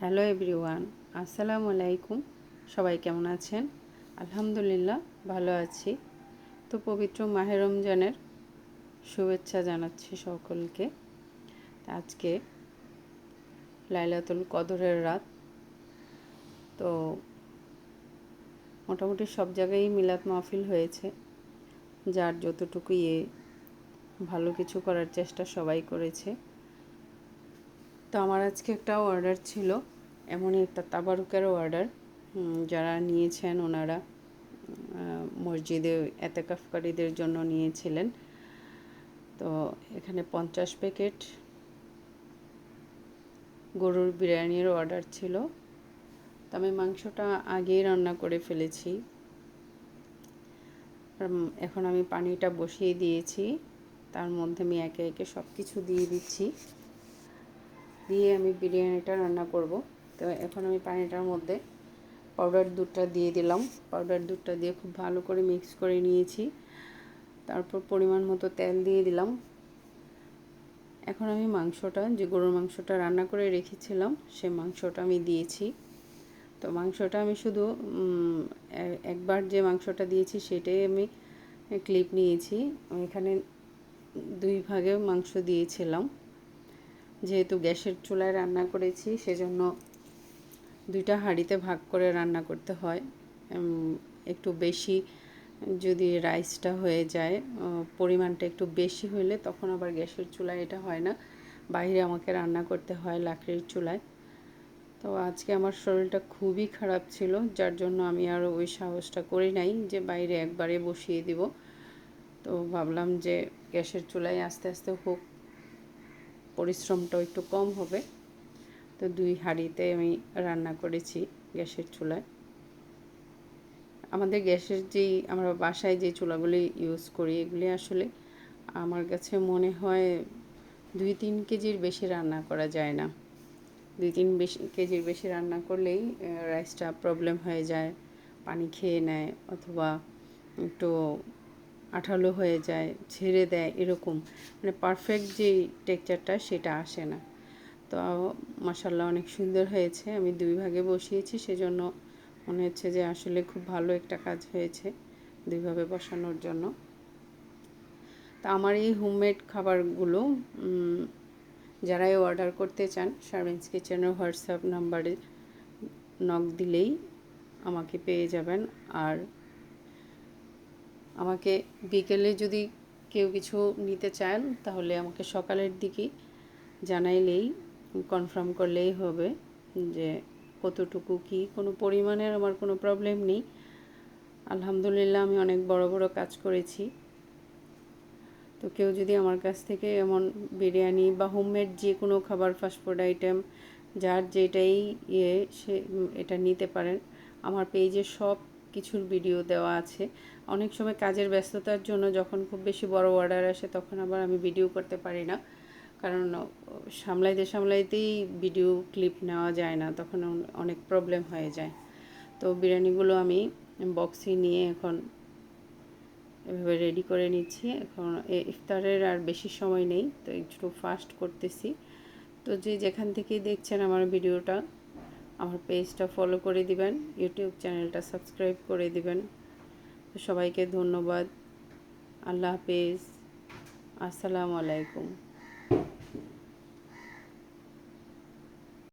Hello everyone, আসসালামু আলাইকুম। সবাই কেমন আছেন? আলহামদুলিল্লাহ ভালো আছি। তো পবিত্র মাহে রমজানের শুভেচ্ছা জানাচ্ছি সকলকে। আজকে লাইলাতুল কদরের রাত। তো মোটামুটি সব জায়গায়ই মিলাদ মাহফিল হয়েছে। যার যতটুকু ভালো কিছু করার চেষ্টা সবাই করেছে। তো আমার আজকে একটা অর্ডার ছিল, এমনই একটা তাবারুকেরও অর্ডার। যারা নিয়েছেন ওনারা মসজিদে এতেকাফকারীদের জন্য নিয়েছিলেন। তো এখানে 50 প্যাকেট গরুর বিরিয়ানির অর্ডার ছিল। তো আমি মাংসটা আগেই রান্না করে ফেলেছি। এখন আমি পানিটা বসিয়ে দিয়েছি, তার মধ্যে আমি একে একে সব কিছু দিয়ে দিচ্ছি, দিয়ে আমি বিরিয়ানিটা রান্না করব। তো এখন আমি পানিটার মধ্যে পাউডার দুধটা দিয়ে দিলাম। পাউডার দুধটা দিয়ে খুব ভালো করে মিক্স করে নিয়েছি। তারপর পরিমাণ মতো তেল দিয়ে দিলাম। এখন আমি মাংসটা, যে গরুর মাংসটা রান্না করে রেখেছিলাম, সে মাংসটা আমি দিয়েছি। তো মাংসটা আমি শুধু একবার যে মাংসটা দিয়েছি সেটাই আমি ক্লিপ নিয়েছি। আমি এখানে 2 ভাগে মাংস দিয়েছিলাম। যেহেতু গ্যাসের চুলায় রান্না করেছি, সেজন্য 2টা হাঁড়িতে ভাগ করে রান্না করতে হয়। একটু বেশি যদি রাইসটা হয়ে যায়, পরিমাণটা একটু বেশি হইলে তখন আবার গ্যাসের চুলায় এটা হয় না, বাইরে আমাকে রান্না করতে হয় লাকড়ির চুলায়। তো আজকে আমার শরীরটা খুবই খারাপ ছিল, যার জন্য আমি আর ওই সাহসটা করি নাই যে বাইরে একবারে বসিয়ে দিব। তো ভাবলাম যে গ্যাসের চুলায় আস্তে আস্তে হোক, পরিশ্রমটাও একটু কম হবে। তো 2 হাঁড়িতে আমি রান্না করেছি গ্যাসের চুলায়। আমাদের গ্যাসের আমরা বাসায় যে চুলাগুলি ইউজ করি, এগুলি আসলে আমার কাছে মনে হয় 2-3 কেজির বেশি রান্না করা যায় না। 2-3 কেজির বেশি রান্না করলেই রাইসটা প্রবলেম হয়ে যায়, পানি খেয়ে নেয়, অথবা একটু আঠালো হয়ে যায়, ছেড়ে দেয়, এরকম মানে পারফেক্ট যে টেক্সচারটা সেটা আসে না। তো মাশাআল্লাহ অনেক সুন্দর হয়েছে। আমি 2 ভাগে বসিয়েছি, সেজন্য মনে হচ্ছে যে আসলে খুব ভালো একটা কাজ হয়েছে 2 ভাবে বসানোর জন্য। তা আমার এই হোমমেড খাবারগুলো যারাই অর্ডার করতে চান, শারমিনস কিচেনের হোয়াটসঅ্যাপ নাম্বারে নক দিলেই আমাকে পেয়ে যাবেন। আর আমাকে বিকেলে যদি কেউ কিছু নিতে চান, তাহলে আমাকে সকালের দিকে জানাইলেই, কনফার্ম করলেই হবে যে কতটুকু কি। কোনো পরিমাণের আমার কোনো প্রবলেম নেই। আলহামদুলিল্লাহ আমি অনেক বড় বড় কাজ করেছি। তো কেউ যদি আমার কাছ থেকে এমন বিরিয়ানি বা হোমমেড যে কোনো খাবার, ফাস্টফুড আইটেম, যার যেটাই সে এটা নিতে পারেন। আমার পেজে সব কিছুর ভিডিও দেওয়া আছে। অনেক সময় কাজের ব্যস্ততার জন্য যখন খুব বেশি বড় অর্ডার আসে, তখন আবার আমি ভিডিও করতে পারি না, কারণ সামলাইতেই ভিডিও ক্লিপ নেওয়া যায় না, তখন অনেক প্রবলেম হয়ে যায়। তো বিরিয়ানিগুলো আমি বক্সে নিয়ে এখন এভাবে রেডি করে নিচ্ছি। এখন ইফতারের আর বেশি সময় নেই, তো একটু ফাস্ট করতেছি। তো যে যেখান থেকে দেখছেন আমার ভিডিওটা, আমার পেজটা ফলো করে দিবেন, ইউটিউব চ্যানেলটা সাবস্ক্রাইব করে দিবেন। তো সবাইকে ধন্যবাদ। আল্লাহ হাফেজ। আসসালামু আলাইকুম।